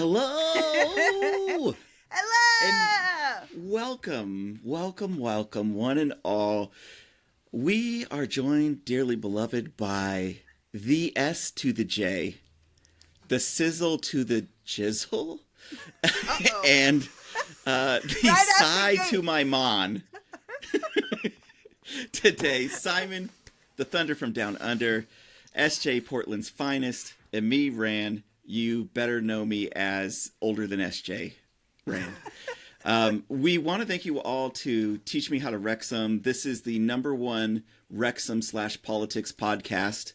Hello! Hello! And welcome, one and all. We are joined, dearly beloved, by the S to the J, the sizzle to the jizzle, and the Right sigh to my mon. Today, Simon, the Thunder from Down Under, SJ Portland's finest, and me, Ran. You better know me as older than SJ, Rand. We want to thank you all to teach me how to Wrexham. This is the #1 Wrexham/politics podcast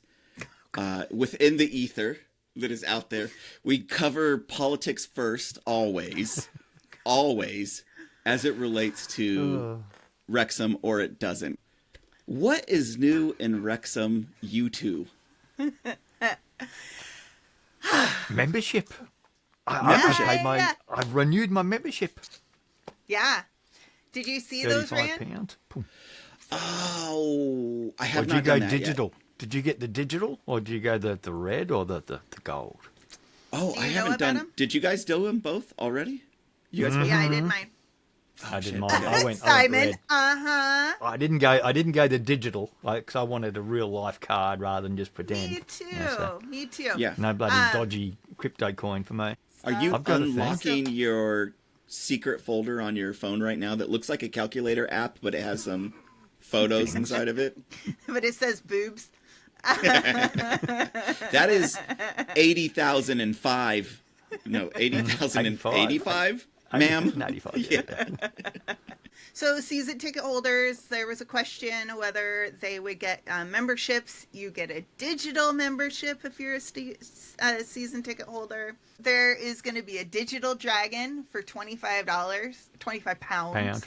within the ether that is out there. We cover politics first, always, as it relates to Wrexham, or it doesn't. What is new in Wrexham, you two? Membership. I renewed my membership. Yeah. Did you see those, Rand? £35. Oh, I have Or not done that digital? yet. Did you get the digital, or did you go the red or the gold? Oh, Do I you know haven't about done. them? Did you guys do them both already? You guys? Yeah, I did mine. I did shit. mine. I went Simon, red. uh-huh. I didn't go the digital, because I wanted a real life card rather than just pretend. Me too. Yeah, so Me too. Yeah. no bloody dodgy crypto coin for me. Are you I've got a thing. unlocking your secret folder on your phone right now that looks like a calculator app, but it has some photos inside of it? But it says boobs. That is 80,005. No, 80,085, ma'am. 95. Yeah. So season ticket holders, there was a question whether they would get memberships. You get a digital membership if you're a season ticket holder. There is going to be a digital dragon for £25, 25 pounds.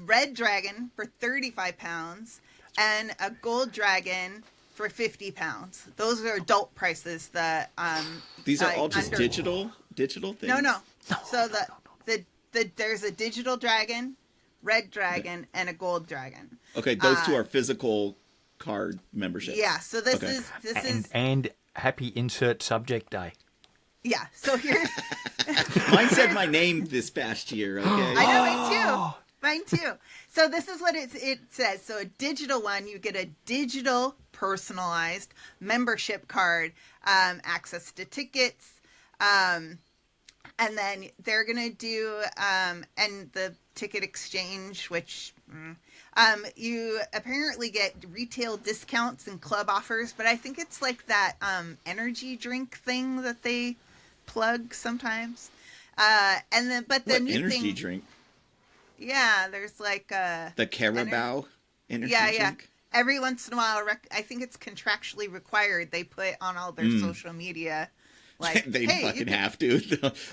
Red dragon for £35, and a gold dragon for £50. Those are adult prices. That These are all just digital things? No. So there's a digital dragon, red dragon, and a gold dragon. Okay, those two are physical card memberships. Yeah, so this is And happy insert subject day. yeah. So here's Mine said my name this past year, okay? I know mine too. So this is what it says. So a digital one, you get a digital personalized membership card, access to tickets, and then they're going to do, and the ticket exchange, which you apparently get retail discounts and club offers, but I think it's like that energy drink thing that they plug sometimes. And then, but the What new energy thing, drink? yeah, there's like The Carabao energy yeah. drink? Every once in a while, I think it's contractually required. They put on all their social media. Like, They hey, fucking have to.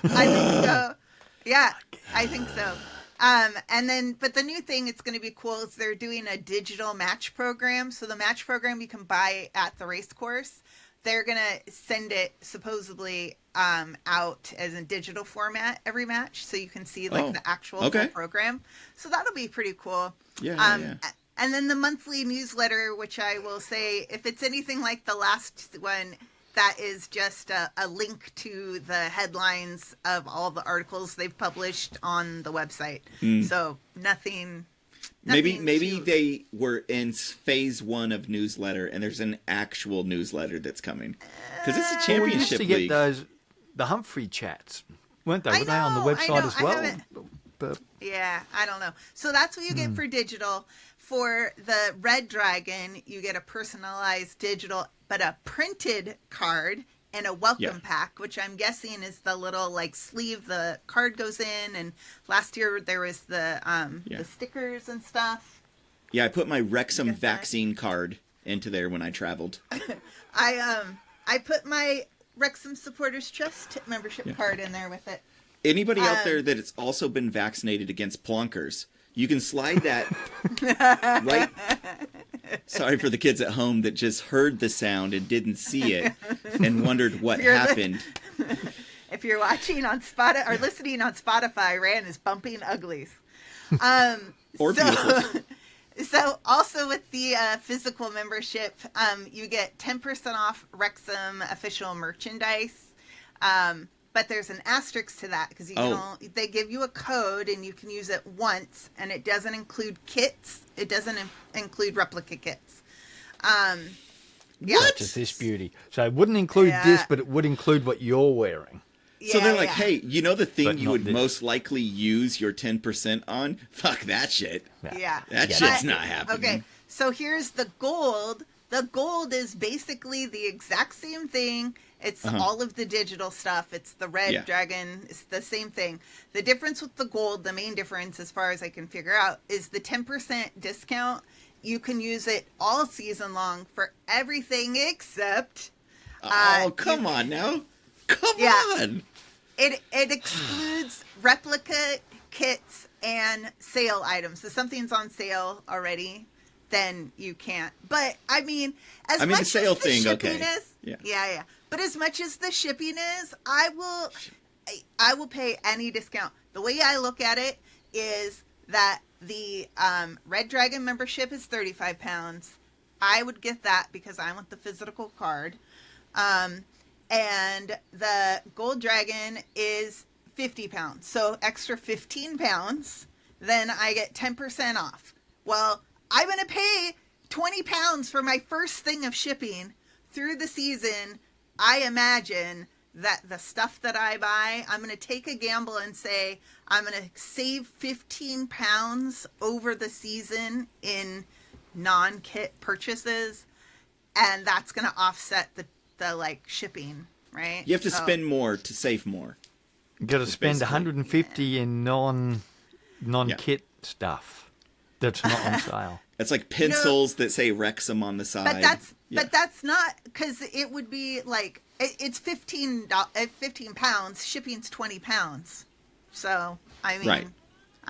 I think so. Yeah, I think so. And then, but the new thing, it's going to be cool, is they're doing a digital match program. So the match program you can buy at the race course. They're going to send it supposedly out as a digital format every match. So you can see like the actual full program. So that'll be pretty cool. Yeah. And then the monthly newsletter, which I will say, if it's anything like the last one, that is just a link to the headlines of all the articles they've published on the website. So nothing Maybe too... they were in phase 1 of newsletter, and there's an actual newsletter that's coming. Because it's a championship We used to league. get the Humphrey chats, weren't they? Were they on the website as well? But yeah, I don't know. So that's what you get for digital. For the Red Dragon, you get a personalized digital, but a printed card and a welcome pack, which I'm guessing is the little like sleeve the card goes in. And last year there was the stickers and stuff. Yeah, I put my Wrexham vaccine card into there when I traveled. I put my Wrexham Supporters Trust membership card in there with it. Anybody out there that has also been vaccinated against plonkers, you can slide that right. Sorry for the kids at home that just heard the sound and didn't see it and wondered what happened. If you're watching on Spotify or listening on Spotify, Ran is bumping uglies. Or beautiful. So also with the physical membership, you get 10% off Wrexham official merchandise. But there's an asterisk to that because they give you a code and you can use it once, and it doesn't include kits. It doesn't include replica kits. Such as this beauty. So it wouldn't include this, but it would include what you're wearing. So they're like, hey, you know the thing you would most likely use your 10% on? Fuck that shit. Yeah. That shit's not happening. Okay, so here's the gold. The gold is basically the exact same thing. It's all of the digital stuff. It's the red dragon. It's the same thing. The difference with the gold, the main difference as far as I can figure out, is the 10% discount. You can use it all season long for everything except... come on now. Come on. It excludes replica kits and sale items. So something's on sale already, then you can't. But I mean, as much the sale as the thing, shipping okay. is, yeah. But as much as the shipping is, I will pay any discount. The way I look at it is that the Red Dragon membership is £35. I would get that because I want the physical card. And the Gold Dragon is £50. So extra £15, then I get 10% off. Well, I'm going to pay £20 for my first thing of shipping through the season. I imagine that the stuff that I buy, I'm going to take a gamble and say I'm going to save £15 over the season in non-kit purchases, and that's going to offset the like shipping, right? You have to spend more to save more. You got to spend 150 in non-kit stuff that's not on sale. It's like pencils that say Wrexham on the side. But that's not, because it would be like it's £15. Shipping's £20. So I mean, I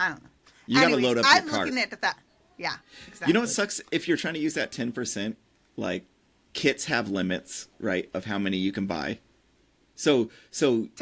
don't know. You got to load up your cart. I'm looking at that. Yeah, exactly. You know what sucks? If you're trying to use that 10%, like kits have limits, right, of how many you can buy. So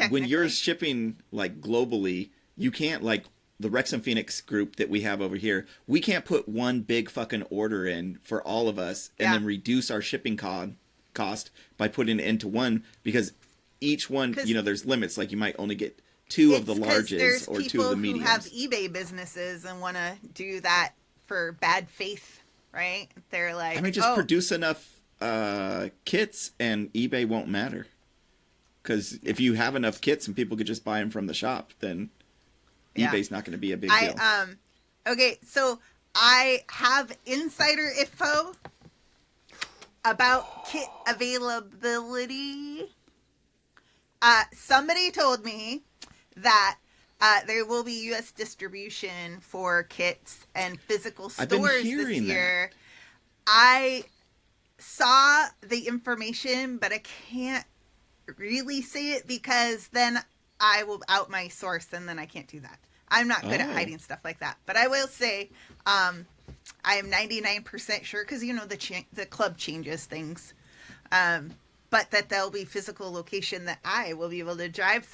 when you're shipping like globally, you can't, like the Wrexham Phoenix group that we have over here, we can't put one big fucking order in for all of us and then reduce our shipping cost by putting it into one, because each one, there's limits. Like you might only get two of the larges or two of the mediums. There's people who have eBay businesses and want to do that for bad faith, right? They're like, just produce enough kits and eBay won't matter. Because if you have enough kits and people could just buy them from the shop, then eBay's not going to be a big deal. Okay, so I have insider info about kit availability. Somebody told me that there will be U.S. distribution for kits and physical stores this year. I saw the information, but I can't really say it because then I will out my source and then I can't do that. I'm not good at hiding stuff like that. But I will say I am 99% sure, because the club changes things, but that there'll be physical location that I will be able to drive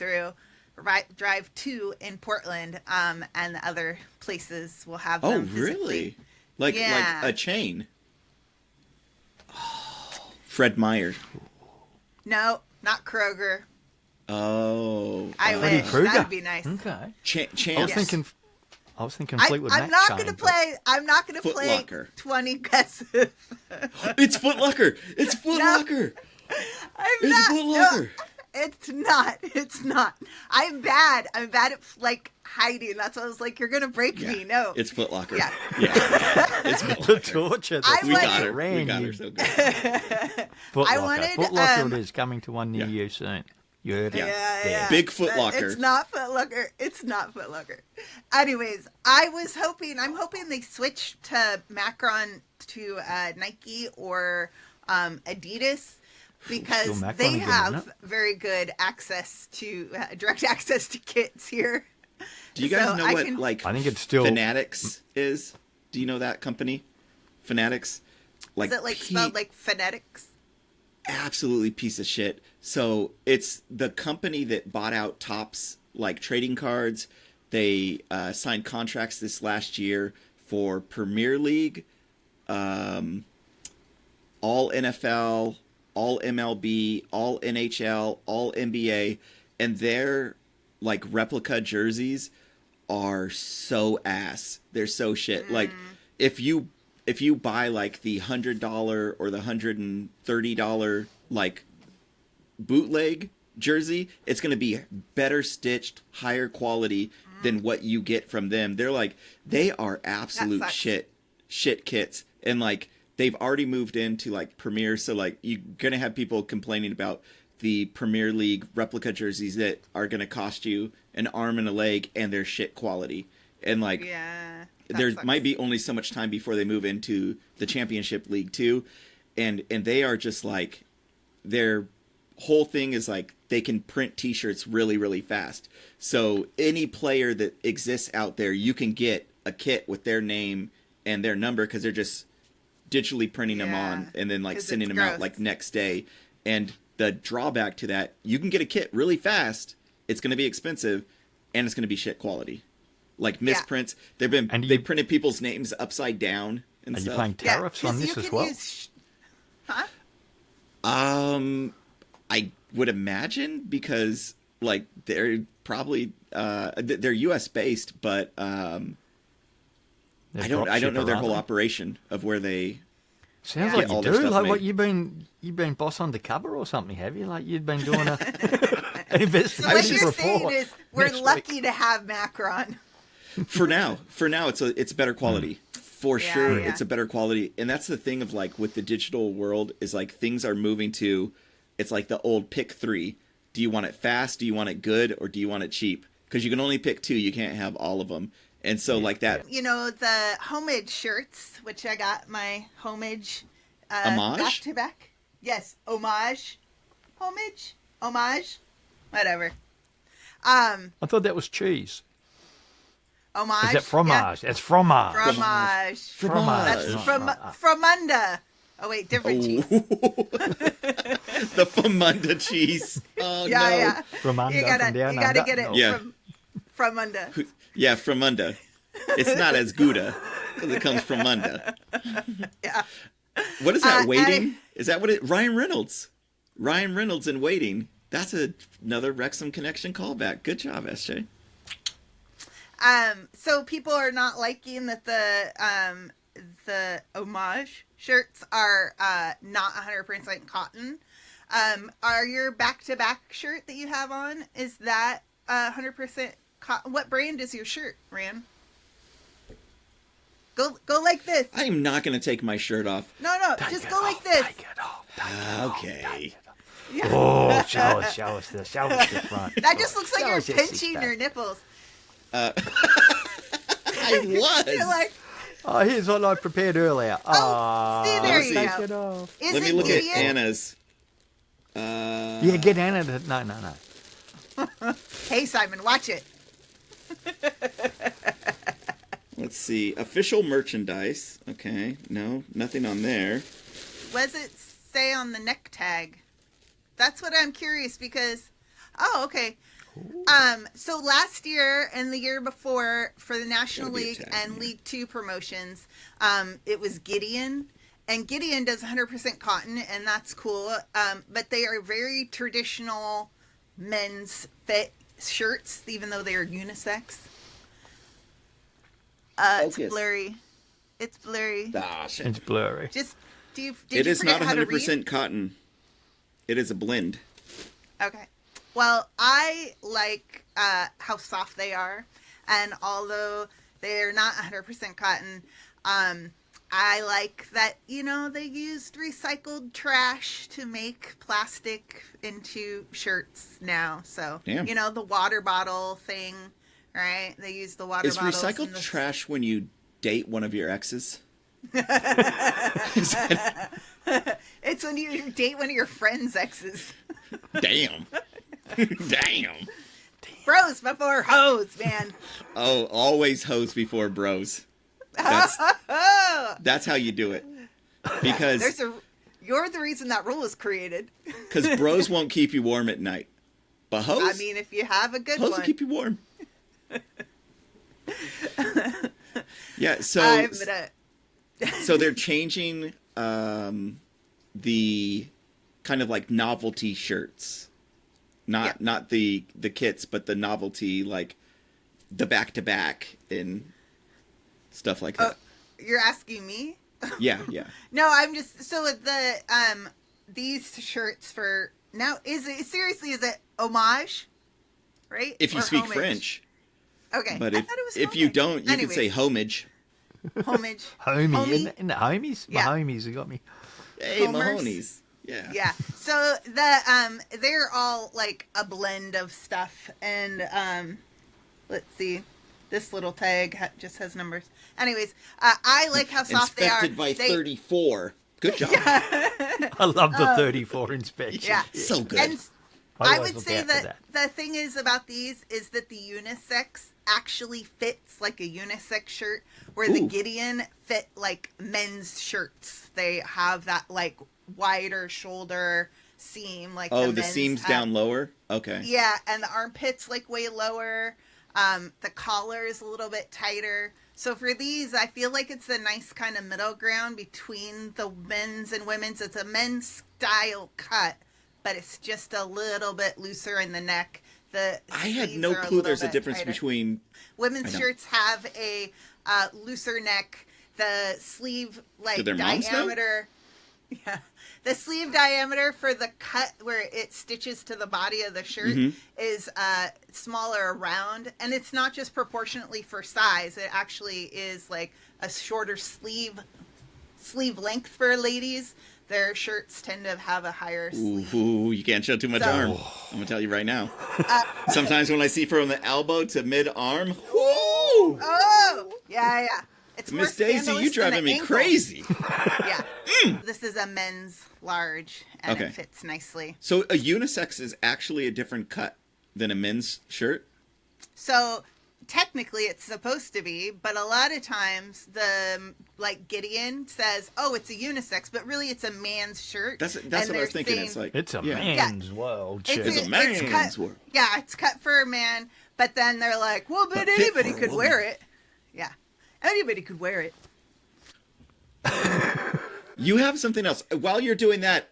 to in Portland, and the other places will have them physically. Really? Like a chain? Fred Meyer. No, not Kroger. Oh, I wish. That'd be nice. Okay. Chance. I was thinking Fleetwood Mac. I'm not going to play 20 guesses. It's Foot Locker. It's Foot Locker. Foot Locker. It's not. It's not. I'm bad. I'm bad at like hiding. That's why I was like, you're gonna break me. No, it's Foot Locker. Yeah. It's Foot The Locker. torture. We got her so good. Foot Locker. Foot Locker it is, coming to one near you soon. You heard it. Yeah. Big Foot Locker. It's not Foot Locker. It's not Foot Locker. Anyways, I'm hoping they switch to Macron to Nike or Adidas, because they have very good access to direct access to kits here. Do you guys know what I think it's still Fanatics is? Do you know that company? Fanatics? Is it spelled like phonetics? Absolutely piece of shit. So it's the company that bought out Topps like trading cards. They signed contracts this last year for Premier League, all NFL, all MLB, all NHL, all NBA, and their like replica jerseys are so ass. They're so shit. Like if you buy like the $100 or the $130 like bootleg jersey, it's going to be better stitched, higher quality than what you get from them. They're like, they are absolute shit kits. And like, they've already moved into like Premier. So like, you're going to have people complaining about the Premier League replica jerseys that are going to cost you an arm and a leg, and they're shit quality. And like, there might be only so much time before they move into the Championship League too. And they are just like, their whole thing is like, they can print t-shirts really, really fast. So any player that exists out there, you can get a kit with their name and their number, because they're just digitally printing them on and then like sending them out like next day. And the drawback to that, you can get a kit really fast. It's going to be expensive, and it's going to be shit quality. Like misprints. They printed people's names upside down and stuff. Are you paying tariffs on this as well? I would imagine, because like they're probably they're US based, but I don't know their whole operation of where they sounds like you do. Like what you've been boss undercover or something, have you? Like you've been doing an investigation so what you're report. saying is we're lucky to have Macron. For now, it's better quality. For sure, it's a better quality. And that's the thing of like with the digital world is like things are moving to, it's like the old pick 3. Do you want it fast? Do you want it good? Or do you want it cheap? Because you can only pick 2. You can't have all of them. And so like that. You know, the Homage shirts, which I got my Homage Homage? back to back. Yes, Homage. Homage. Whatever. I thought that was cheese. Homage. Is that fromage? It's fromage. Fromage. That's Fromunda. Oh wait, different cheese. The Fromunda cheese. Oh no. Yeah. Fromunda You gotta get it from Fromunda. Yeah, Fromunda. It's not as Gouda because it comes from Munda. Yeah. What is that? Waiting? Is that what it? Ryan Reynolds. Ryan Reynolds in Waiting. That's another Wrexham Connection callback. Good job, SJ. So people are not liking that the Homage shirts are not 100% cotton. Are your back-to-back shirt that you have on, is that 100% cotton? What brand is your shirt, Ran? Go like this. I'm not going to take my shirt off. No, just go like this. Take it off. Okay. Yeah. Oh, show us the front. That just looks like Show you're us your pinching six-pack. your nipples. I was. You're like, Oh, here's what I prepared earlier. see, there you take go. it off. Is Let me it look Gideon? at Anna's. Yeah, get Anna to... No. Hey, Simon, watch it. Let's see. Official merchandise. Okay. No, nothing on there. What does it say on the neck tag? That's what I'm curious because... Oh, okay. So last year and the year before for the National Gotta be a League tag and here. League 2 promotions, it was Gideon. And Gideon does 100% cotton, and that's cool. But they are very traditional men's fit shirts, even though they are unisex. It's Focus. blurry. It's blurry. Ah, shit. It's blurry. Just did It you is forget not how to 100% read? cotton. It is a blend. Okay. Well, I like how soft they are, and although they're not 100% cotton, I like that, they used recycled trash to make plastic into shirts now. So, Damn. the water bottle thing, right? They use the water Is bottles. recycled in the... trash when you date one of your exes? It's when you date one of your friends' exes. Damn. Damn. Bros before hoes, man. Oh, always hoes before bros. That's how you do it. Because You're the reason that rule was created. bros won't keep you warm at night. But hoes, I mean, if you have a good hoes one. will keep you warm. Yeah, so so they're changing the kind of like novelty shirts. Not the kits, but the novelty, like the back-to-back and stuff like that. You're asking me? Yeah. No, I'm just so with the these shirts for now. Is it Homage? Right? If you or speak Homage? French. Okay. But I thought it was if you don't, you can say Homage. Homage. Homie. Isn't the homies? Yeah. My homies have got me. Hey, Homers. Mahoney's. Yeah. Yeah. So the they're all like a blend of stuff, and let's see, this little tag just has numbers. Anyways, I like how soft they are. Inspected by 34. Good job. I love the 34 inspection. Yeah. So good. And I I always would look say out for that the thing is about these is that the unisex actually fits like a unisex shirt, where the Ooh. Gideon fit like men's shirts. They have that like wider shoulder seam, like Oh, the men's seams have. down lower? Okay. Yeah, and the armpits like way lower. The collar is a little bit tighter. So for these, I feel like it's a nice kind of middle ground between the men's and women's. It's a men's style cut, but it's just a little bit looser in the neck. I had no clue there's a difference between... Women's shirts have a looser neck. The sleeve Do their moms know? diameter... Yeah. The sleeve diameter for the cut where it stitches to the body of the shirt is smaller around, and it's not just proportionately for size. It actually is like a shorter sleeve length for ladies. Their shirts tend to have a higher sleeve. Ooh, you can't show too much arm. I'm going to tell you right now. Sometimes when I see from the elbow to mid-arm, whoo! Oh! Yeah. It's Miss Daisy, you driving me crazy. Yeah. This is a men's large, and it fits nicely. So a unisex is actually a different cut than a men's shirt? So technically it's supposed to be, but a lot of times the Gideon says, "Oh, it's a unisex," but really it's a man's shirt. That's what I was thinking. It's like it's a man's world. It's a man's world. Yeah, it's cut for a man, but then they're like, "Well, but anybody could wear it." Yeah, anybody could wear it. You have something else. While you're doing that,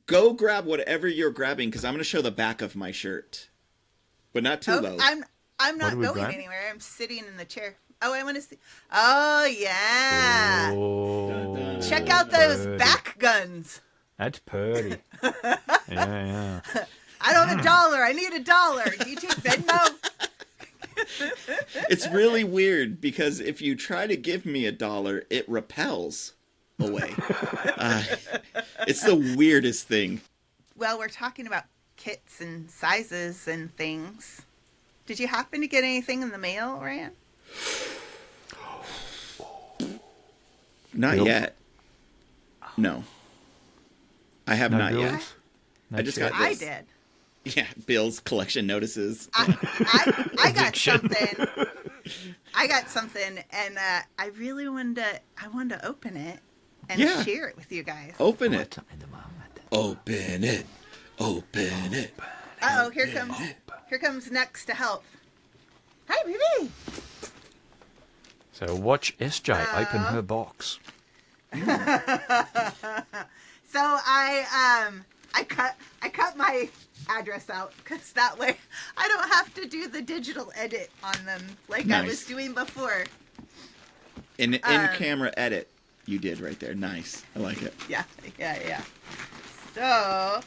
go grab whatever you're grabbing, because I'm going to show the back of my shirt, but not too low. I'm not going anywhere. I'm sitting in the chair. Oh, I want to see. Oh, yeah. Oh, check out those back guns. That's pretty. Yeah. I don't have $1. I need $1. Do you take Venmo? It's really weird, because if you try to give me $1, it repels away. It's the weirdest thing. Well, we're talking about kits and sizes and things. Did you happen to get anything in the mail, Ryan? Not yet. No. I have not bills? yet. I just got this. I did. Yeah, bills, collection notices. I got something. I got something, and I really wanted to open it and share it with you guys. Open it. Open it. Open it. Uh-oh, here comes Next to help. Hi, baby. So watch SJ open her box. So I cut my address out, because that way I don't have to do the digital edit on them like I was doing before. In camera edit, you did right there. Nice. I like it. Yeah. So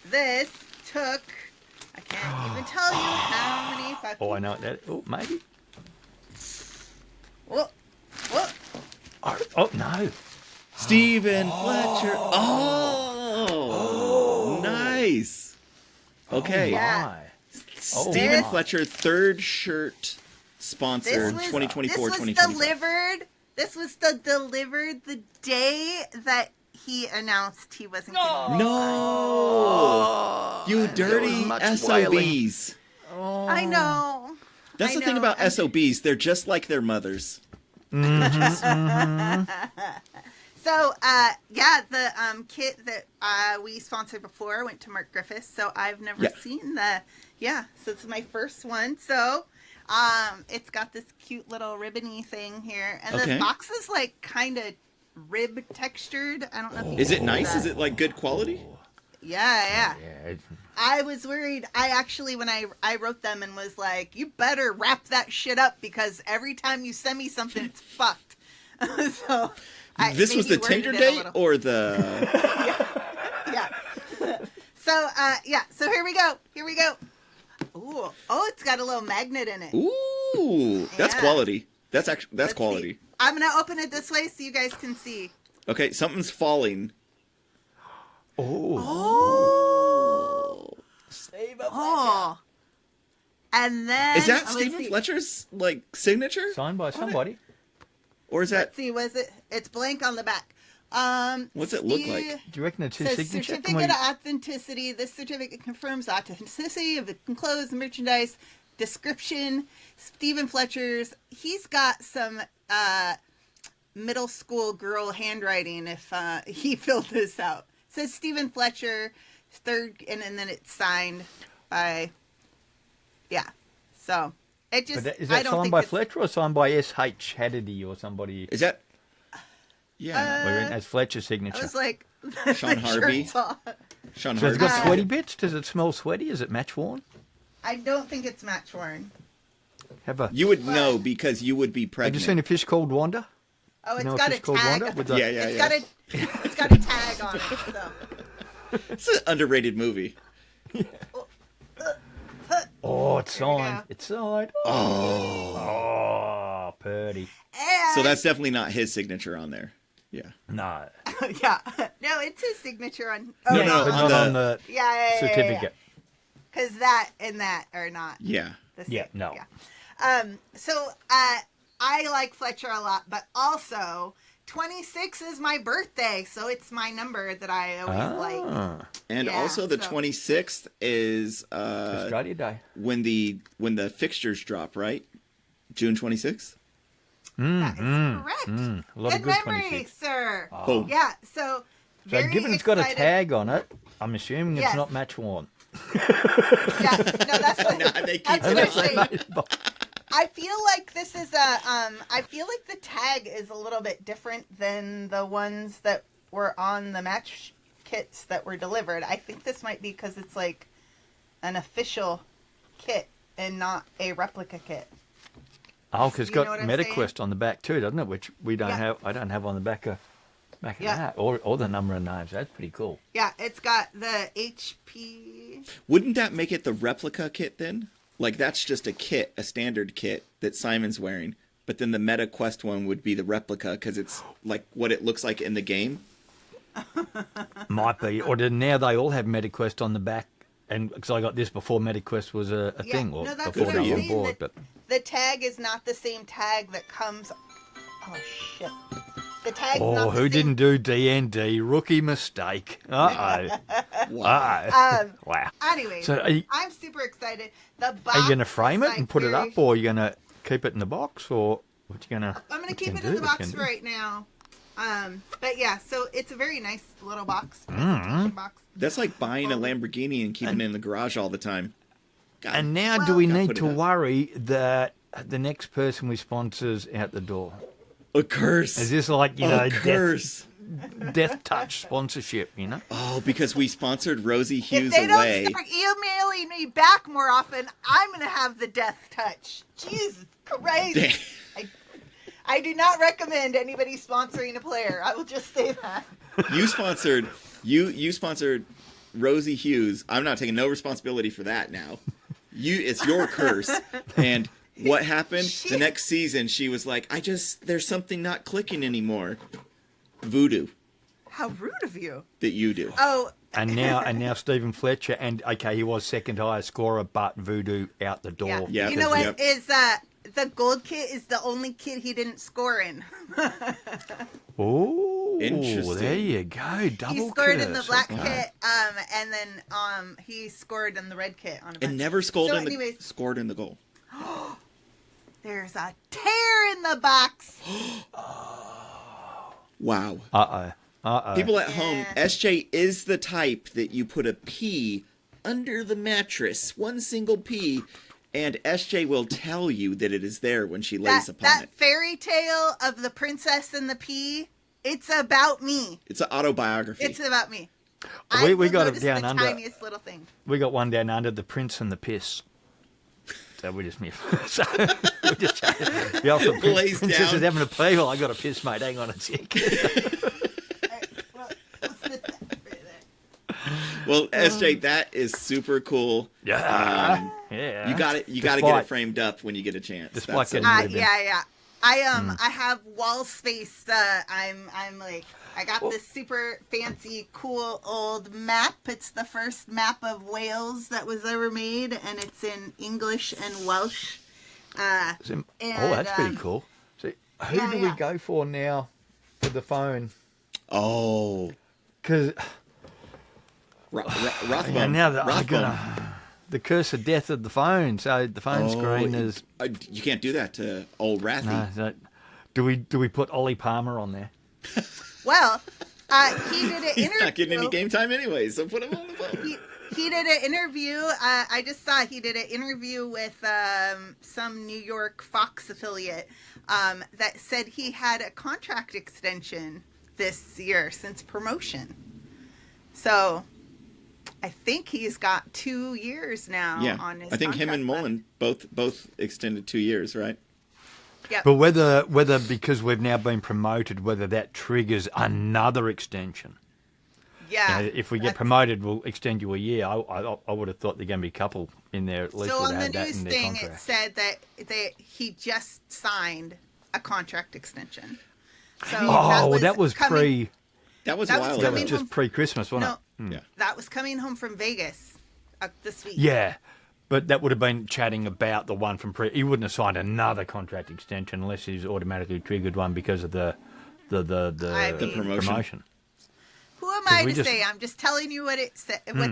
this took, I can't even tell you how many fucking... Oh, I know that. Oh, maybe. Whoa. Oh no. Stephen Fletcher. Oh, nice. Okay. Yeah. Stephen Fletcher, third shirt sponsor, 2024-2025. This was delivered the day that he announced he wasn't going to be No. You dirty SOBs. Oh. I know. That's the thing about SOBs. They're just like their mothers. So, the kit that we sponsored before went to Mark Griffiths, so I've never seen so it's my first one. So, it's got this cute little ribbony thing here, and the box is like kind of rib textured. I don't know if you Is it nice? Is it like good quality? Yeah. I was worried. I actually, when I wrote them and was like, you better wrap that shit up because every time you send me something, it's fucked. So this was the Tinder date or the... yeah. So here we go. Ooh. Oh, it's got a little magnet in it. Ooh. That's quality. That's quality. See. I'm going to open it this way so you guys can see. Okay, something's falling. Oh. Stephen Fletcher. And then... Is that Stephen Fletcher's, signature? Signed by somebody. Or is that... Let's see, it's blank on the back. What's it look like? Do you reckon it's his signature? Certificate of authenticity. This certificate confirms authenticity of the enclosed merchandise. Description. Stephen Fletcher's. He's got some middle school girl handwriting if he filled this out. It says Stephen Fletcher, third, and then it's signed by... Yeah. So, it just... But is that signed by Fletcher or signed by S.H. Haddady or somebody? Is that... Yeah. As Fletcher's signature. I was like... Sean Harvey. Sean So Harvey. it's got sweaty bits? Does it smell sweaty? Is it match worn? I don't think it's match worn. You would know because you would be pregnant. Have you seen a fish called Wanda? Oh, it's got a tag. Yeah. It's got a tag on it. So. It's an underrated movie. Oh, it's signed. It's signed. Oh, purdy. And... So that's definitely not his signature on there. Yeah. No. Yeah. No, it's his signature on... Oh, no, but not on the certificate. Because that and that are not... Yeah. No. Yeah. So, I like Fletcher a lot, but also 26 is my birthday, so it's my number that I always like. And also the 26th is Australia Day. When the fixtures drop, right? June 26th? That is correct. A lot of good good memory, 26. sir. Oh. Yeah, so given it's got a tag on it, I'm assuming it's not match worn. Yeah, no, that's what, they keep that's what I'm saying. I feel like this is I feel like the tag is a little bit different than the ones that were on the match kits that were delivered. I think this might be because it's like an official kit and not a replica kit. Oh, because it's got MetaQuest on the back too, doesn't it? Which we don't have. I don't have on the back of that, or the number of names. That's pretty cool. Yeah, it's got the HP. Wouldn't that make it the replica kit then? Like that's just a kit, a standard kit that Simon's wearing. But then the MetaQuest one would be the replica because it's like what it looks like in the game. Might be, or now they all have MetaQuest on the back. And because I got this before MetaQuest was a thing, or that's before they were on board. But the tag is not the same tag that comes. Oh shit! The tag's not the who same... didn't do D&D? Rookie mistake. Wow. Anyway, so I'm super excited. The box. Are you going to frame it and put it up, or are you going to keep it in the box, or what you going to? I'm going to keep it in the box right now. But yeah, so it's a very nice little box. Presentation box. That's like buying a Lamborghini and keeping it in the garage all the time. God. And now do we need to worry that the next person we sponsor's out the door? A curse. Is this like, curse. Death touch sponsorship, you know? Oh, because we sponsored Rosie Hughes If they away. don't start emailing me back more often, I'm going to have the death touch. Jesus Christ. I do not recommend anybody sponsoring a player. I will just say that. You sponsored Rosie Hughes. I'm not taking no responsibility for that now. It's your curse. And what happened? The next season, she was like, there's something not clicking anymore. Voodoo. How rude of you. That you do. Oh. And now Stephen Fletcher, and okay, he was second highest scorer, but Voodoo out the door. Yeah. You know what is the gold kit is the only kit he didn't score in. Oh, interesting. There you go. Double He scored curse. in the black kit, and then he scored in the red kit on a bunch. And never scored in the goal. There's a tear in the box. Wow. Uh-oh. People at home, SJ is the type that you put a pea under the mattress, one single pea, and SJ will tell you that it is there when she lays upon it. That fairy tale of the princess and the pea, it's about me. It's an autobiography. It's about me. We got it down the under. Tiniest little thing. We got one down under, the Prince and the Piss. So we just missed. So we just the alpha Princess is having a pee. Well, I got a piss, mate. Hang on a sec. Well, SJ, that is super cool. Yeah, yeah. You got it. You got to get it framed up when you get a chance. Yeah. I have wall space. I'm like, I got this super fancy, cool old map. It's the first map of Wales that was ever made, and it's in English and Welsh. That's pretty cool. So, who do we go for now for the phone? Oh, because Rothbone. Now that I'm gonna the curse of death of the phone. So the phone screen is. You can't do that to old Rathy. No, do we put Ollie Palmer on there? Well, he did an interview. He's not getting any game time anyway, so put him on the phone. He did an interview. I just saw he did an interview with some New York Fox affiliate that said he had a contract extension this year since promotion. So I think he's got 2 years now on his contract. I think him and Mullen both extended 2 years, right? Yep. But whether because we've now been promoted, whether that triggers another extension. Yeah. If we get promoted, we'll extend you a year. I would have thought there's going to be a couple in there at least. So would on the add that news in their thing, contract. it said that he just signed a contract extension. So that was pre. That was a while ago. That was just pre-Christmas, wasn't it? Yeah. That was coming home from Vegas this week. Yeah. But that would have been chatting about the one from pre. He wouldn't have signed another contract extension unless he's automatically triggered one because of the promotion. Who am I to say? I'm just telling you what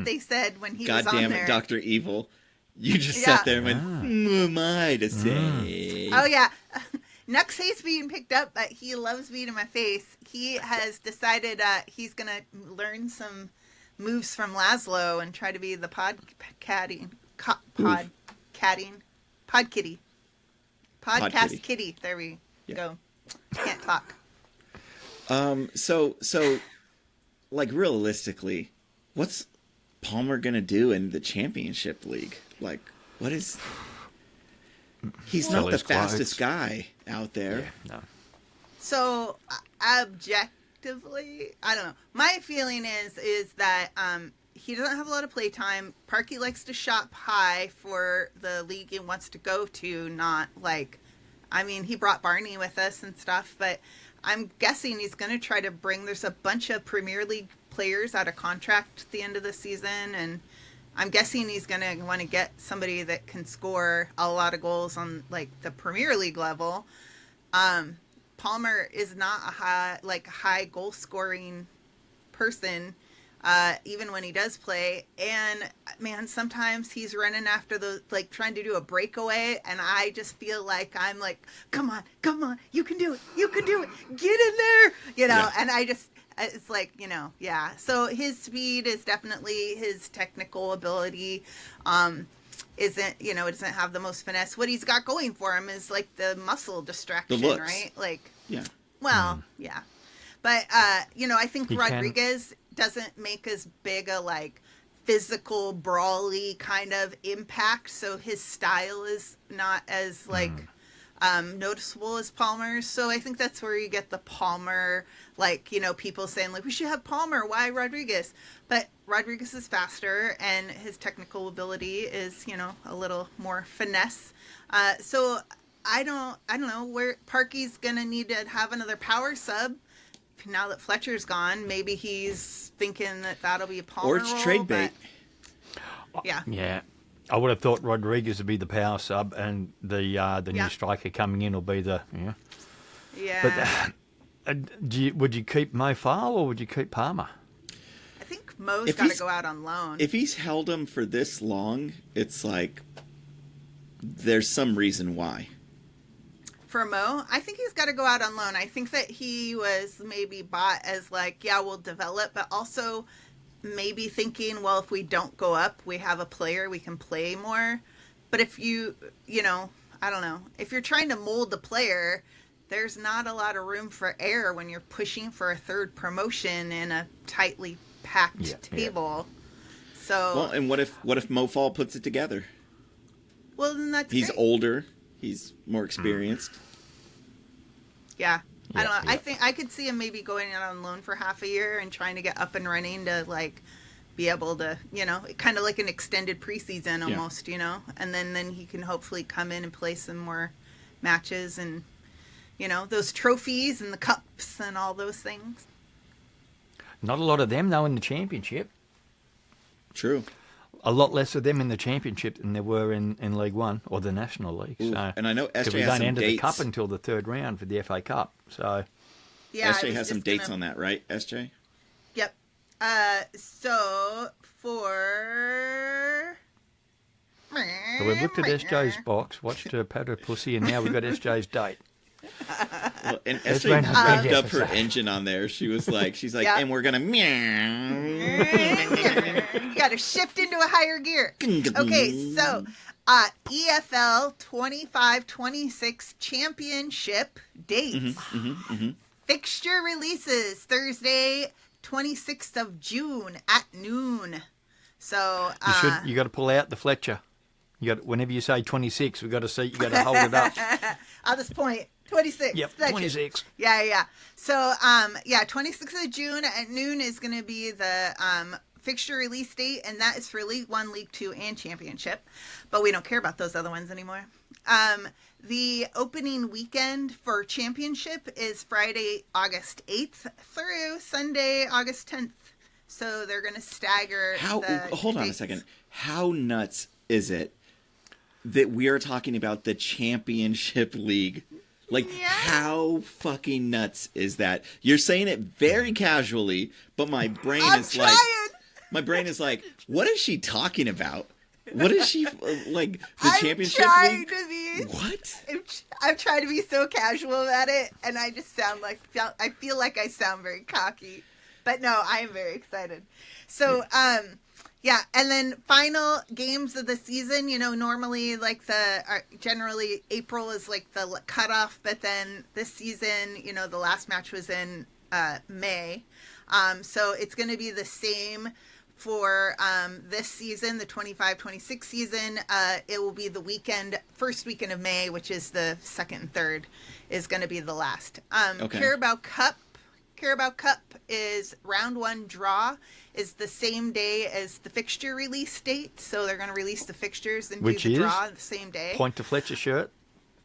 they said when he was on there. God damn it, Dr. Evil. You just sat there and went, who am I to say? Oh, yeah. Nuxay's being picked up, but he loves being in my face. He has decided he's going to learn some moves from Laszlo and try to be the pod kitty. Podcast kitty. There we go. Can't talk. So like realistically, what's Palmer gonna do in the championship league? Like, what is? He's not the fastest guy out there. Yeah, no. So objectively, I don't know. My feeling is that he doesn't have a lot of play time. Parky likes to shop high for the league he wants to go to, not like, I mean, he brought Barney with us and stuff, but I'm guessing he's going to try to there's a bunch of Premier League players out of contract at the end of the season, and I'm guessing he's going to want to get somebody that can score a lot of goals on like the Premier League level. Palmer is not a high goal scoring person. Even when he does play, and man, sometimes he's running after trying to do a breakaway, and I just feel like I'm like, come on, you can do it, get in there, and it's like, so his speed is definitely his technical ability, doesn't have the most finesse. What he's got going for him is like the muscle distraction, right? Like, but, I think Rodriguez doesn't make as big a like physical brawly kind of impact, so his style is not as noticeable as Palmer's. So I think that's where you get the Palmer, people saying like we should have Palmer, why Rodriguez? But Rodriguez is faster and his technical ability is a little more finesse. So I don't know where Parky's gonna need to have another power sub. Now that Fletcher's gone, maybe he's thinking that'll be a Palmer or it's trade bait. Yeah. I would have thought Rodriguez would be the power sub, and the new striker coming in will be the Yeah. But would you keep Mo Faal or would you keep Palmer? I think Mo's got to go out on loan. If he's held him for this long, it's like there's some reason why. For Mo, I think he's got to go out on loan. I think that he was maybe bought as like, we'll develop, but also maybe thinking, well, if we don't go up, we have a player, we can play more. But if I don't know, if you're trying to mold the player, there's not a lot of room for error when you're pushing for a third promotion in a tightly packed table. So well, and what if Mo Faal puts it together? Well, then that's he's great. older. He's more experienced. Yeah. I don't know. I think I could see him maybe going out on loan for half a year and trying to get up and running to like be able to, kind of like an extended preseason almost, and then he can hopefully come in and play some more matches and, those trophies and the cups and all those things. Not a lot of them though in the championship. True. A lot less of them in the championship than there were in League One or the National League. Ooh, so, and I know SJ has some dates. We don't enter the Cup until the third round for the FA Cup. So SJ has some dates on that, right, SJ? Yep. So for... So we've looked at SJ's box, watched her pat her pussy, and now we've got SJ's date. Well, and SJ revved up her engine on there. She's like, and we're gonna meow. You got to shift into a higher gear. Okay, so EFL 25-26 championship dates. Fixture releases Thursday, 26th of June at noon. So you got to pull out the Fletcher. You got whenever you say 26, we got to see. You got to hold it up. At this point, 26. Yep, 26. Yeah. So 26th of June at noon is going to be the fixture release date, and that is for League 1, League 2, and Championship. But we don't care about those other ones anymore. The opening weekend for Championship is Friday, August 8th through Sunday, August 10th. So they're going to stagger Hold on a second. How nuts is it that we are talking about the Championship League? Like, how fucking nuts is that? You're saying it very casually, but my brain is like, what is she talking about? What is she, like, the Championship League? What? I'm trying to be so casual about it, and I just I feel like I sound very cocky. But no, I am very excited. So, and then final games of the season, normally generally April is like the cutoff, but then this season, the last match was in May. So it's going to be the same for this season, the 25-26 season. It will be the first weekend of May, which is the 2nd and 3rd, is going to be the last. Carabao Cup is round 1 draw is the same day as the fixture release date. So they're going to release the fixtures and do the draw the same day. Point to Fletcher shirt.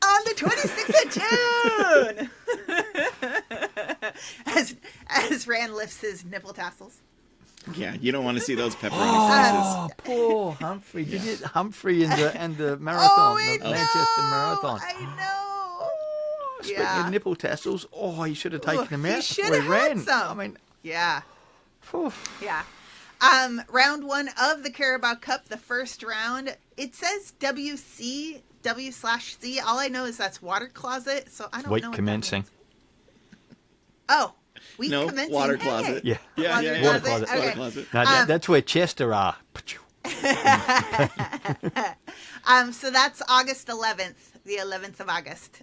On the 26th of June! as Rand lifts his nipple tassels. Yeah, you don't want to see those pepperoni slices. Oh, poor Humphrey. Did you Humphrey and the marathon, the Manchester Marathon? I know. Speaking of nipple tassels, he should have taken them out. He should have had some. I mean, Whew. Yeah. Round 1 of the Carabao Cup, the first round. It says WC, W/C. All I know is that's water closet, so I don't know what commencing. That means. Week commencing. Water closet. Yeah. Water closet. Okay. Water closet. No, that's where Chester are. So that's August 11th. The 11th of August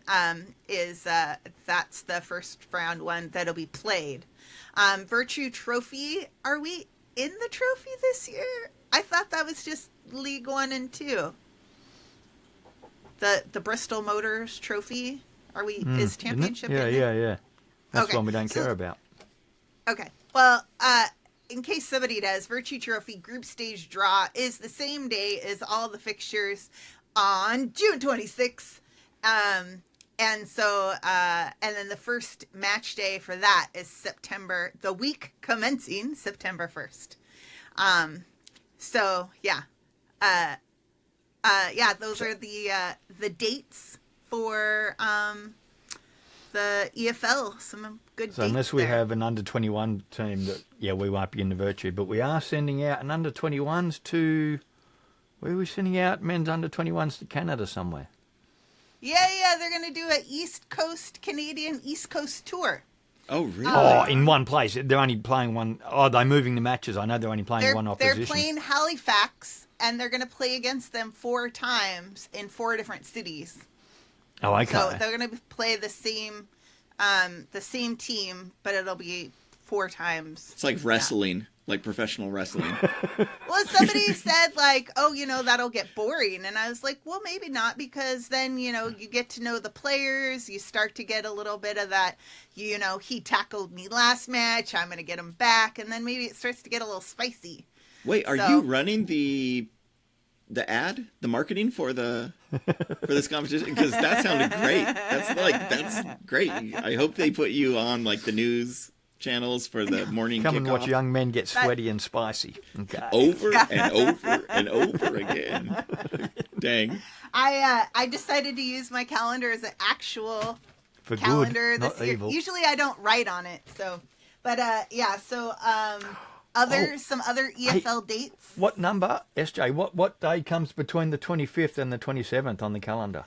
that's the first round one that'll be played. Virtue Trophy. Are we in the trophy this year? I thought that was just League 1 and 2. The Bristol Motors Trophy. Are we? Is Championship? Yeah. That's one we don't care about. Okay. Well, in case somebody does, Virtue Trophy group stage draw is the same day as all the fixtures on June 26th. And so, and then the first match day for that is the week commencing September 1st. Those are the dates for, the EFL. Some good dates. So unless we have an under-21 team that, we won't be in the Virtue, but we are sending out an under-21s to, where are we sending out men's under-21s to Canada somewhere? Yeah, they're going to do a Canadian East Coast tour. Oh, really? In one place. They're only playing one. Oh, they're moving the matches. I know they're only playing one opposition. They're playing Halifax, and they're going to play against them 4 times in 4 different cities. Oh, okay. So they're going to play the same team, but it'll be 4 times. It's like wrestling, like professional wrestling. Well, somebody said like, oh, that'll get boring. And I was like, well, maybe not, because then, you get to know the players. You start to get a little bit of that, he tackled me last match, I'm going to get him back. And then maybe it starts to get a little spicy. Wait, are you running the the marketing for this competition? Because that sounded great. That's great. I hope they put you on like the news channels for the morning Come kickoff. and watch young men get sweaty and spicy. Okay. Over and over and over again. Dang. I decided to use my calendar as an actual For calendar good, this not year. evil. Usually I don't write on it, so some other EFL dates. What number, SJ? What day comes between the 25th and the 27th on the calendar?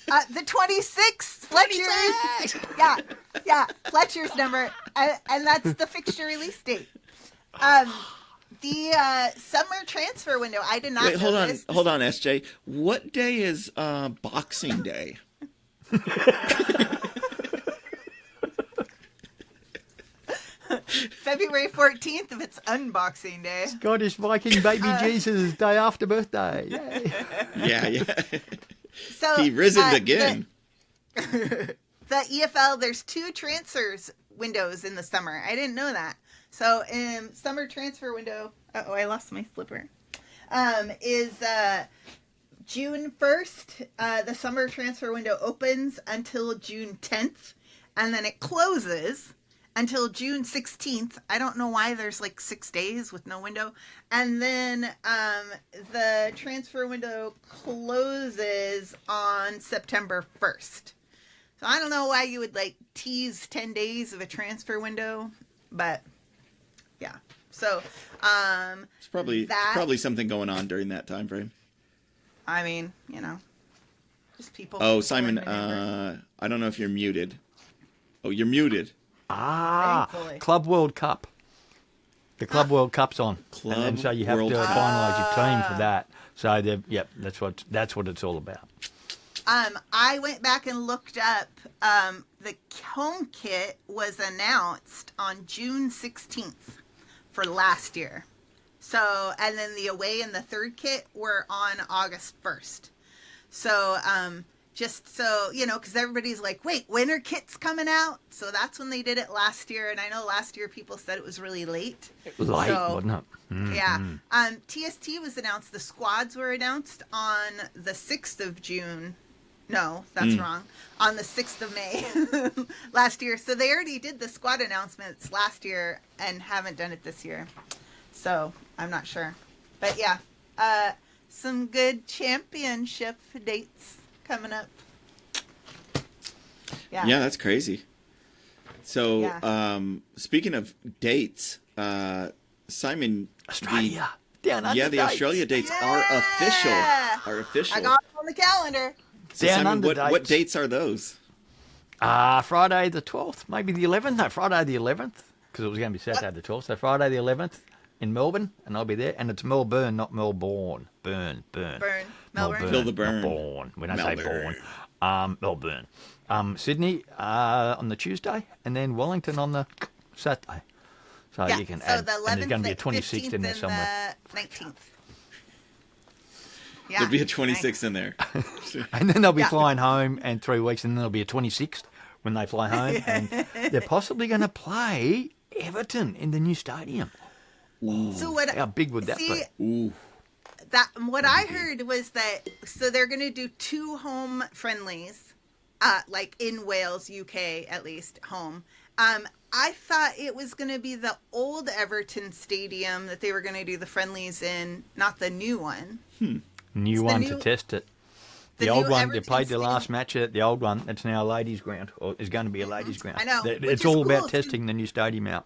The 26th, Fletcher's. Yeah, Fletcher's number, and that's the fixture release date. The summer transfer window. I did not. Wait, hold know on, this. hold on, SJ. What day is Boxing Day? February 14th if it's unboxing day. Scottish Viking baby Jesus day after birthday. Yay. Yeah. So He risen again. The EFL, there's 2 transfers windows in the summer. I didn't know that. So summer transfer window. I lost my slipper. Is June 1st. The summer transfer window opens until June 10th, and then it closes until June 16th. I don't know why there's like 6 days with no window. And then the transfer window closes on September 1st. So I don't know why you would like tease 10 days of a transfer window, but yeah. So It's probably something going on during that time frame. I mean, just people. Oh, Simon, I don't know if you're muted. Oh, you're muted. Thankfully. Club World Cup. The Club World Cup's on. Club and so you have World to Cup. finalise your team for that. So, that's what it's all about. I went back and looked up. The home kit was announced on June 16th for last year. So, and then the away and the third kit were on August 1st. So, just so, because everybody's like, wait, winter kit's coming out? So that's when they did it last year. And I know last year people said it was really late. It was late, wasn't it? Mm-hmm. Yeah. TST was announced. The squads were announced on the 6th of June. No, that's wrong. On the 6th of May last year. So they already did the squad announcements last year and haven't done it this year. So I'm not sure. But yeah, some good championship dates coming up. Yeah, that's crazy. So, speaking of dates, Simon, Australia. Down under the dates. Australia dates are official. I got it on the calendar. So Down Simon, under what dates are those? Friday the 12th, maybe the 11th. No, Friday the 11th, because it was going to be Saturday the 12th. So Friday the 11th in Melbourne, and I'll be there. And it's Melbourne, not Melbourne. Burn. Melbourne. Feel the burn. Not born. We don't say Melbourne. born. Melbourne. Sydney on the Tuesday, and then Wellington on the Saturday. So you can add. The 11th, and there's going to be a 26th 15th, in there and somewhere. the 19th. Yeah, There'll be a 26 in there. And then they'll be flying home, and 3 weeks, and then there'll be a 26th when they fly home, and they're possibly going to play Everton in the new stadium. Ooh. So what? How big would that be? Ooh. What I heard was that they're going to do 2 home friendlies, like in Wales, UK at least, home. I thought it was going to be the old Everton stadium that they were going to do the friendlies in, not the new one. New one to test it. The old one, they Everton played the stadium. last match at the old one. It's now a ladies' ground, or is going to be a ladies' ground. I know, It's which is all cool, about too. testing the new stadium out.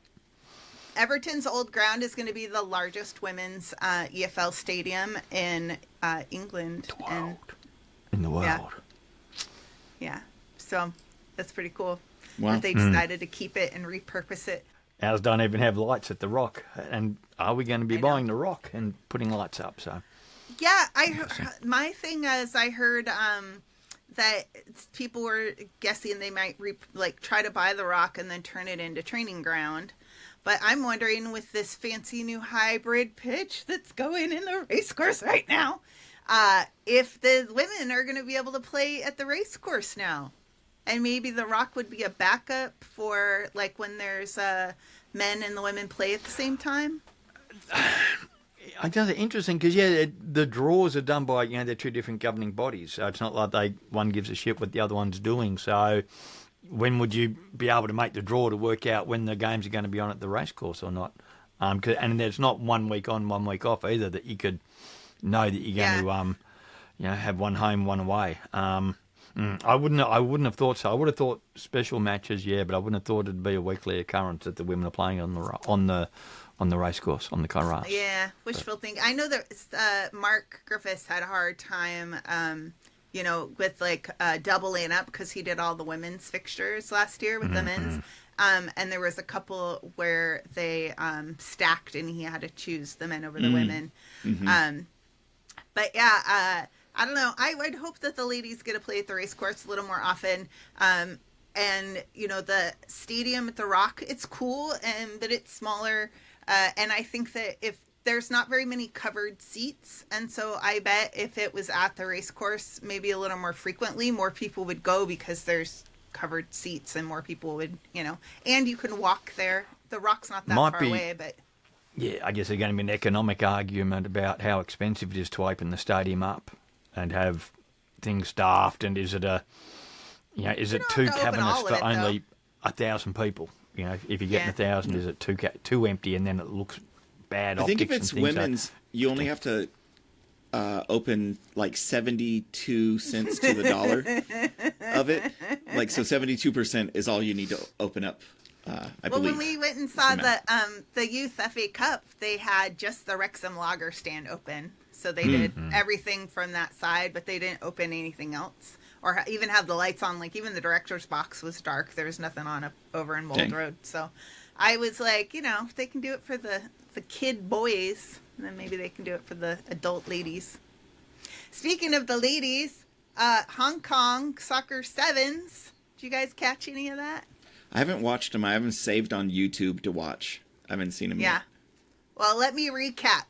Everton's old ground is going to be the largest women's EFL stadium in England. In the world. Yeah, so that's pretty cool. Wow. That they decided to keep it and repurpose it. Ours don't even have lights at the Rock. And are we going to be buying the Rock and putting lights up? So Yeah, my thing is I heard that people were guessing they might try to buy the Rock and then turn it into training ground. But I'm wondering, with this fancy new hybrid pitch that's going in the race course right now, if the women are going to be able to play at the race course now. And maybe the Rock would be a backup for, like, when there's men and the women play at the same time. I guess it's interesting because, the draws are done by, they're two different governing bodies. So it's not like one gives a shit what the other one's doing. So when would you be able to make the draw to work out when the games are going to be on at the racecourse or not? And there's not 1 week on, 1 week off either, that you could know that you're going to, have one home, one away. I wouldn't have thought so. I would have thought special matches, but I wouldn't have thought it'd be a weekly occurrence that the women are playing on the race course, on the Kairos. Yeah, wishful thinking. I know that Mark Griffiths had a hard time, with doubling up, because he did all the women's fixtures last year with the men's. And there was a couple where they stacked, and he had to choose the men over the women. But yeah, I don't know. I would hope that the ladies get to play at the race course a little more often. And, the stadium at the Rock, it's cool, but it's smaller. And I think that if there's not very many covered seats, and so I bet if it was at the race course, maybe a little more frequently, more people would go because there's covered seats and more people would, and you can walk there. The Rock's not that far away, but... Yeah, I guess there's going to be an economic argument about how expensive it is to open the stadium up and have things staffed, and is it two cabinets for only 1,000 people? If you're getting 1,000, is it too empty, and then it looks bad? I think if it's women's, you only have to open like 72 cents to the dollar of it. Like, so 72% is all you need to open up. I believe. When we went and saw the Youth FA Cup, they had just the Wrexham Lager stand open. So they did everything from that side, but they didn't open anything else. Or even have the lights on. Like, even the director's box was dark. There was nothing on over in Mold Road. So I was like, if they can do it for the kid boys, then maybe they can do it for the adult ladies. Speaking of the ladies, Hong Kong Soccer Sevens. Did you guys catch any of that? I haven't watched them. I haven't saved on YouTube to watch. I haven't seen them yet. Well, let me recap.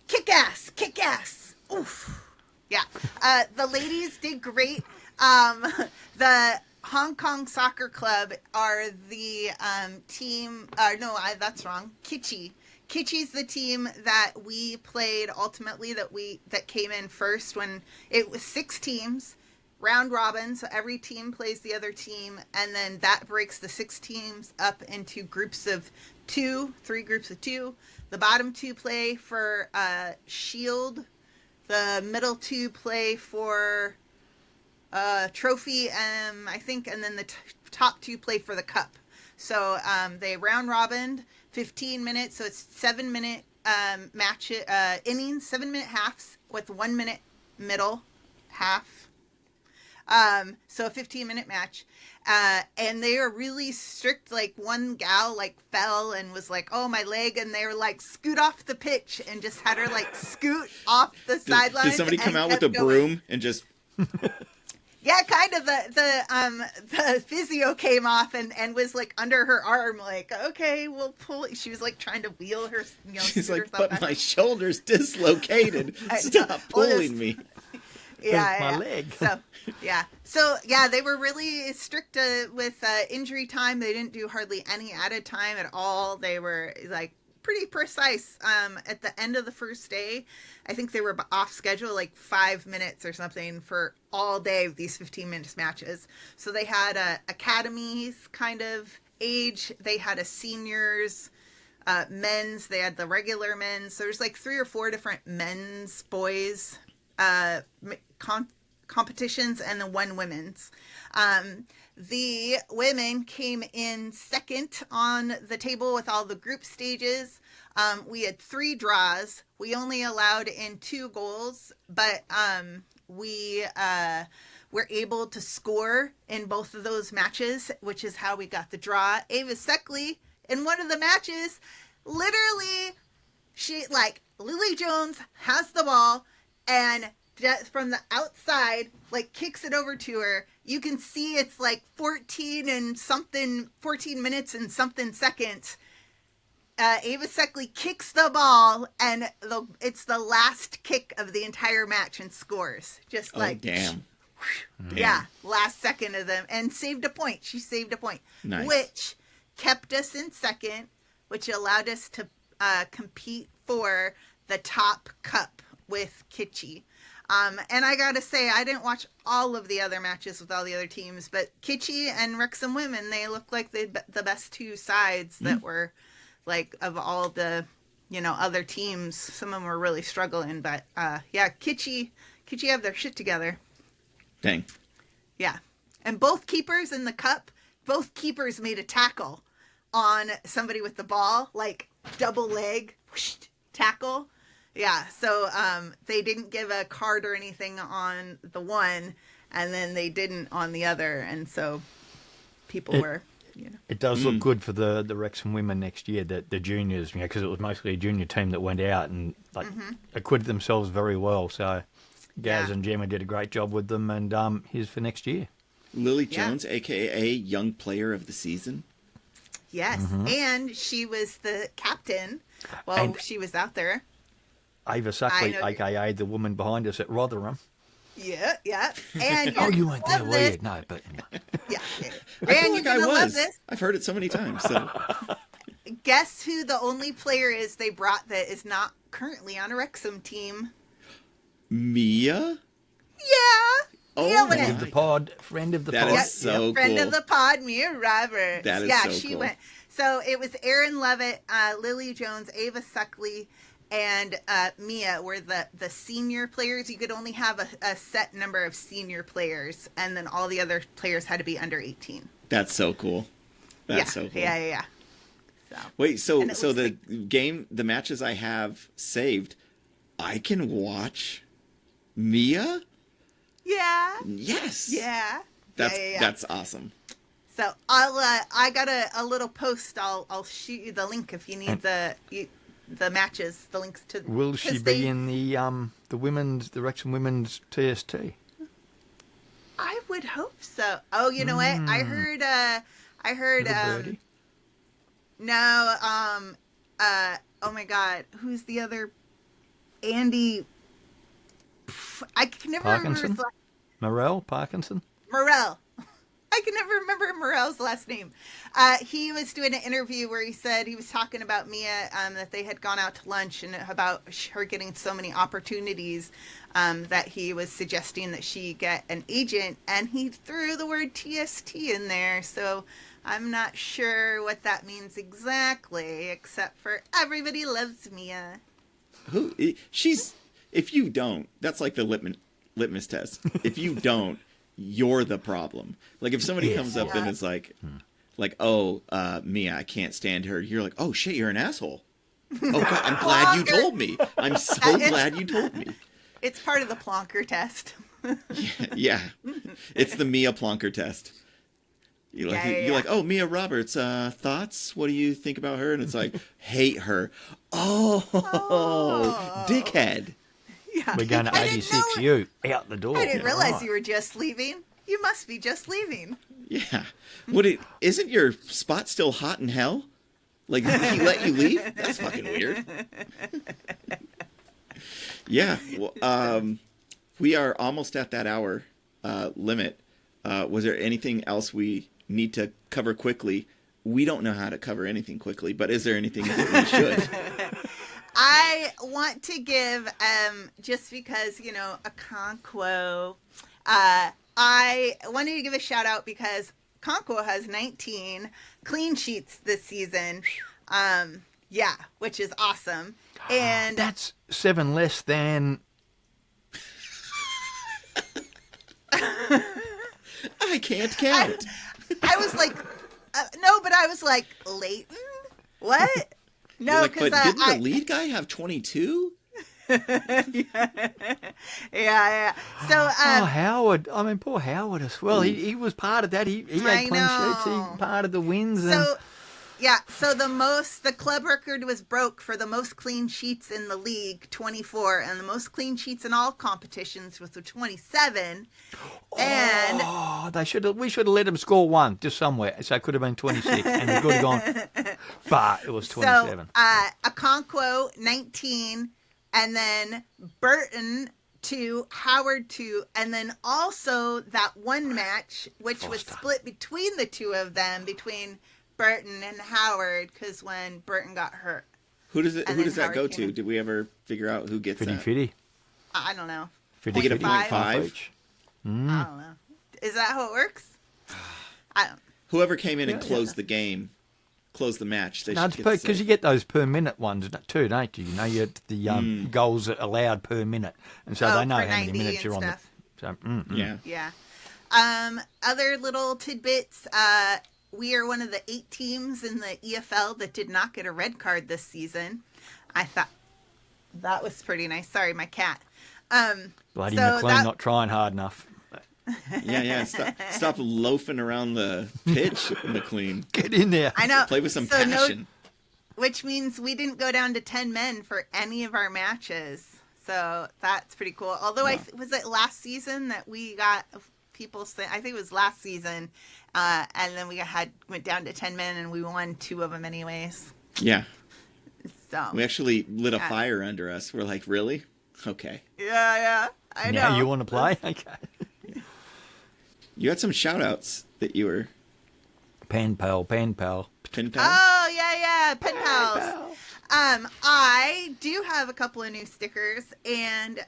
Kick ass. Oof. Yeah. The ladies did great. The Hong Kong Soccer Club are the team. That's wrong. Kitschy's the team that we played ultimately, that came in first when it was 6 teams. Round robin, so every team plays the other team, and then that breaks the 6 teams up into groups of 2, 3 groups of 2. The bottom 2 play for Shield. The middle 2 play for Trophy, I think, and then the top 2 play for the Cup. So they round robined 15 minutes, so it's 7-minute match innings, 7-minute halves with 1 minute middle half. So a 15-minute match. And they are really strict. Like, one gal fell and was like, "Oh, my leg," and they were like, "Scoot off the pitch," and just had her scoot off the sideline. Did somebody come out with a broom and just? Yeah, kind of. The physio came off and was under her arm, "Okay, we'll pull." She was trying to wheel her. She's like, "But my shoulder's dislocated. Stop pulling me." Yeah, my leg. So they were really strict with injury time. They didn't do hardly any added time at all. They were pretty precise. At the end of the first day, I think they were off schedule 5 minutes or something for all day of these 15-minute matches. So they had academies kind of age. They had a seniors, men's. They had the regular men's. So there's 3 or 4 different men's, boys competitions, and the 1 women's. The women came in second on the table with all the group stages. We had 3 draws. We only allowed in 2 goals, but we were able to score in both of those matches, which is how we got the draw. Ava Seckley, in one of the matches, literally, she Lily Jones has the ball, and just from the outside, kicks it over to her. You can see it's 14 minutes and something seconds. Ava Suckley kicks the ball, and it's the last kick of the entire match and scores. Just like, damn. Yeah, last second of them, and saved a point. She saved a point, Nice. which kept us in second, which allowed us to compete for the top cup with Kitschy. And I gotta say, I didn't watch all of the other matches with all the other teams, but Kitschy and Wrexham Women, they look like the best two sides that were, like, of all the, other teams. Some of them were really struggling, but yeah, Kitschy have their shit together. Dang. Yeah. And both keepers in the cup, both keepers made a tackle on somebody with the ball, like double leg whoosh, tackle. Yeah. So they didn't give a card or anything on the one, and then they didn't on the other. And so people were, It does look good for the Wrexham women next year, the juniors, because it was mostly a junior team that went out and acquitted themselves very well. So Gaz and Gemma did a great job with them, and here's for next year. Lily Jones, a.k.a. Young Player of the Season. Yes, and she was the captain while she was out there. Ava Suckley, a.k.a. the woman behind us at Rotherham. Yeah. And you weren't there, were you? No, but... Yeah. I feel And like I you're gonna love was. this. I've heard it so many times. So. Guess who the only player is they brought that is not currently on a Wrexham team? Mia? Yeah. Oh, Mia my went. Friend of the pod. Friend of the That pod. is so Friend cool. of the pod, Mia Roberts. That is so she cool. went. So it was Erin Levitt, Lily Jones, Ava Suckley, and Mia were the senior players. You could only have a set number of senior players, and then all the other players had to be under 18. That's so cool. That's so cool. Yeah. So. Wait, so And it the looks matches I have saved, I can watch Mia? Yeah. Yes. Yeah. That's awesome. So I got a little post. I'll shoot you the link if you need the matches, the links to. Will she be in the Wrexham Women's TST? I would hope so. Oh, you know what? I heard. Birdie? No. Oh my God. Who's the other? Andy. I can never remember his last. Morel Parkinson. Morel. I can never remember Morel's last name. He was doing an interview where he said he was talking about Mia, that they had gone out to lunch and about her getting so many opportunities that he was suggesting that she get an agent, and he threw the word TST in there. So I'm not sure what that means exactly, except for everybody loves Mia. If you don't, that's like the litmus test. If you don't, you're the problem. Like if somebody comes up and is like, oh, Mia, I can't stand her. You're like, oh shit, you're an asshole. Oh God, I'm glad you told me. I'm so glad you told me. It's part of the Plonker test. Yeah. It's the Mia Plonker test. You're like, oh, Mia Roberts, thoughts? What do you think about her? And it's like, hate her. Oh. Dickhead. Yeah. We're going to 86 you out the door. I didn't realize you were just leaving. You must be just leaving. Yeah. Isn't your spot still hot in hell? Like, he let you leave? That's fucking weird. Yeah. Well, we are almost at that hour limit. Was there anything else we need to cover quickly? We don't know how to cover anything quickly, but is there anything that we should? I want to give, just because, a conquo, I wanted to give a shout out because Conquo has 19 clean sheets this season. Which is awesome. And that's 7 less than... I can't count. I was like, no, but I was like, Leighton? What? No, because but didn't the lead guy have 22? Yeah. So, Howard. I mean, poor Howard as well. He was part of that. He had clean sheets. He part of the wins. So, Yeah, so the club record was broke for the most clean sheets in the league, 24, and the most clean sheets in all competitions was 27. And Oh, we should have let him score one just somewhere, so it could have been 26, and it could have gone. But it was 27. so Okonkwo 19, and then Burton 2, Howard 2, and then also that one match which was split between the two of them, between Burton and Howard, because when Burton got hurt. Who does that Howard go came to? in. Did we ever figure out who gets that? 50-50. I don't know. Did he get a 50-50. 0.5? Each. I don't know. Is that how it works? I don't. Whoever came in and closed the game, closed the match. They No, should it's get because you get those per minute ones too, don't you? You know, you get the goals allowed per minute, and so they know per how many 90 minutes and you're on. stuff. Yeah. Yeah. Other little tidbits. We are one of the 8 teams in the EFL that did not get a red card this season. I thought that was pretty nice. Sorry, my cat. Bloody so McLean not trying hard enough. Yeah. Stop loafing around the pitch, McLean. Get in there. I know. Play with some So passion. which means we didn't go down to 10 men for any of our matches. So that's pretty cool. Although was it last season that we got people say, I think it was last season, and then we went down to 10 men and we won 2 of them anyways. Yeah. So We actually lit a fire under us. We're like, really? Okay. yeah, I know. Now you want to play? Okay. You had some shout outs that you were PenPal. PenPals? Oh, yeah, PenPals. I do have a couple of new stickers, and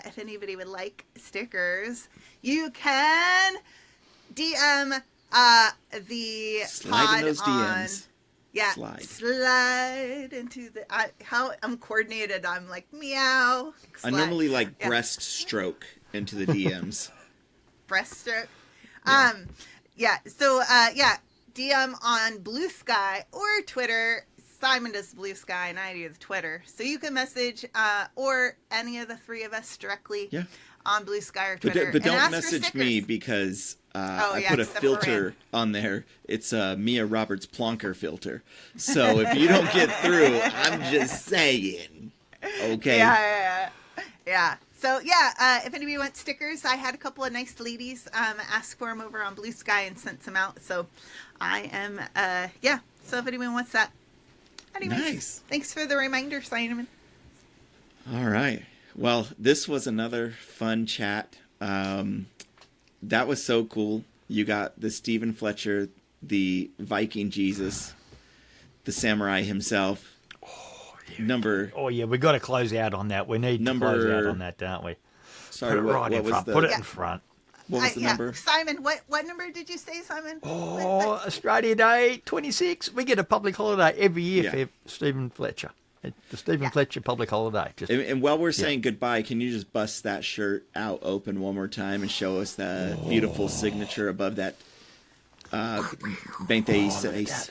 if anybody would like stickers, you can DM the Slide pod in those on. DMs. Yeah, Slide into the. How I'm coordinated. I'm like meow. I Slide. normally like breaststroke into the DMs. Breaststroke. Yeah. So DM on Blue Sky or Twitter. Simon does Blue Sky and I do the Twitter. So you can message or any of the 3 of us directly on Blue Sky or Twitter. But don't ask for message me stickers. because I put a except for filter Rand. on there. It's a Mia Roberts Plonker filter. So if you don't get through, I'm just saying. Okay? Yeah. So, if anybody wants stickers, I had a couple of nice ladies ask for them over on Blue Sky and sent some out. So I am, So if anyone wants that. Anyways, Nice. Thanks for the reminder, Simon. All right. Well, this was another fun chat. That was so cool. You got the Stephen Fletcher, the Viking Jesus, the samurai himself. Oh yeah, we got to close out on that. We need to close out on that, don't we? Sorry, Put it right in was front. the Put it in front. what was the number? Simon, what number did you say, Simon? Oh, Australia Day 26. We get a public holiday every year for Stephen Fletcher. The Stephen Fletcher public holiday. And while we're saying goodbye, can you just bust that shirt out open one more time and show us the beautiful signature above that 26?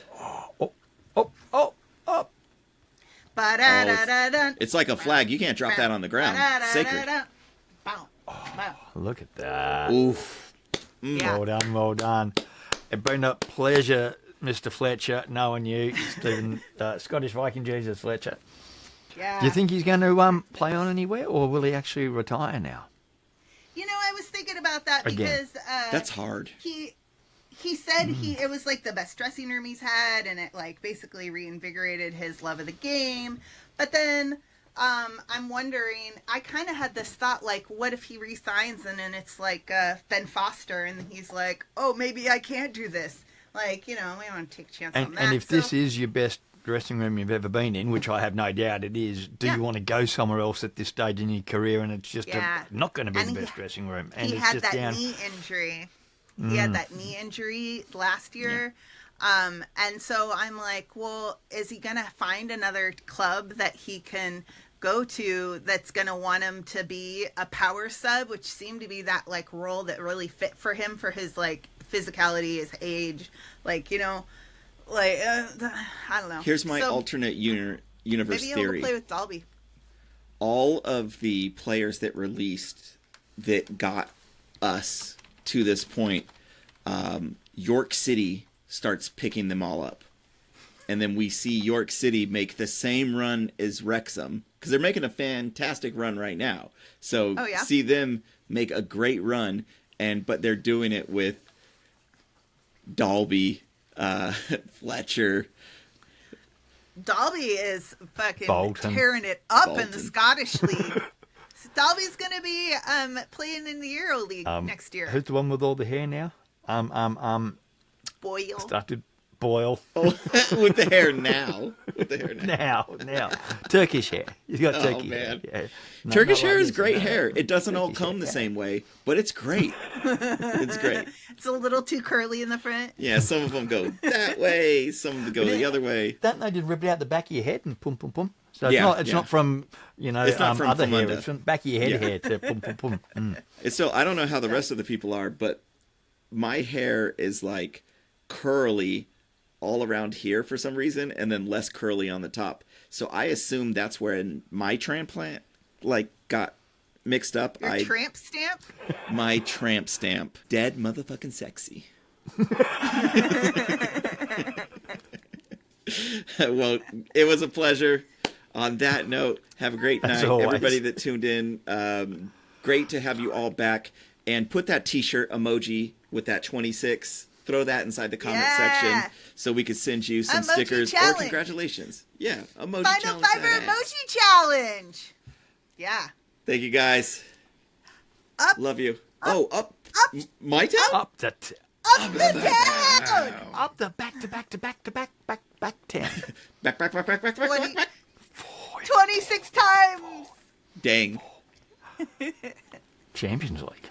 It's like a flag. You can't drop that on the ground. It's sacred. Look at that. Oof. Yeah. Well done. It's been a pleasure, Mr. Fletcher, knowing you, Stephen, Scottish Viking Jesus Fletcher. Yeah. Do you think he's going to play on anywhere, or will he actually retire now? You know, I was thinking about that Again. because That's hard. He said it was like the best dressing room he's had, and it like basically reinvigorated his love of the game. But then I'm wondering, I kind of had this thought, like, what if he resigns and then it's like Ben Foster, and he's like, oh, maybe I can't do this. Like, you know, we don't want to take a chance on that. And if this is your best dressing room you've ever been in, which I have no doubt it is, do you want to go somewhere else at this stage in your career, and it's just not going to be the best dressing room? And he it's had just that down. knee injury. He had that knee injury last year. And so I'm like, well, is he going to find another club that he can go to that's going to want him to be a power sub, which seemed to be that like role that really fit for him, for his like physicality, his age, like, you know, like, I don't know. Here's my alternate universe maybe he'll theory. go play with Dalby. All of the players that released that got us to this point, York City starts picking them all up. and then we see York City make the same run as Wrexham, because they're making a fantastic run right now. So see them make a great run, but they're doing it with Dalby, Fletcher. Dalby is fucking Bolton. tearing it up in the Scottish League. Dalby's going to be playing in the Euro League next year. Who's the one with all the hair now? Boyle. Started Boyle. Oh, with the hair now. With the hair now. Now. Turkish hair. He's got turkey man. hair. Yeah. Turkish hair is great hair. It doesn't all comb the same way, but it's great. It's great. It's a little too curly in the front. Yeah, some of them go that way, some of them go the other way. Don't they just rip it out the back of your head and pum pum pum? So it's Yeah, not from It's not from other hair. under. It's from back of your head hair to pum pum pum. It's still, I don't know how the rest of the people are, but my hair is like curly all around here for some reason, and then less curly on the top. So I assume that's where my transplant got mixed up. Your tramp stamp? My tramp stamp. Dead motherfucking sexy. Well, it was a pleasure. On that note, have a great night, everybody that tuned in. Great to have you all back. And put that t-shirt emoji with that 26. Throw that inside the comment section so we could send you some emoji stickers challenge. or congratulations. Yeah, emoji Final challenge. Fiber emoji challenge. Yeah. Thank you guys. Up. Love you. Up, up. up, My town? Up the Up the down. up the back to back to back to back town. Back. 26 times. Dang. Champions League.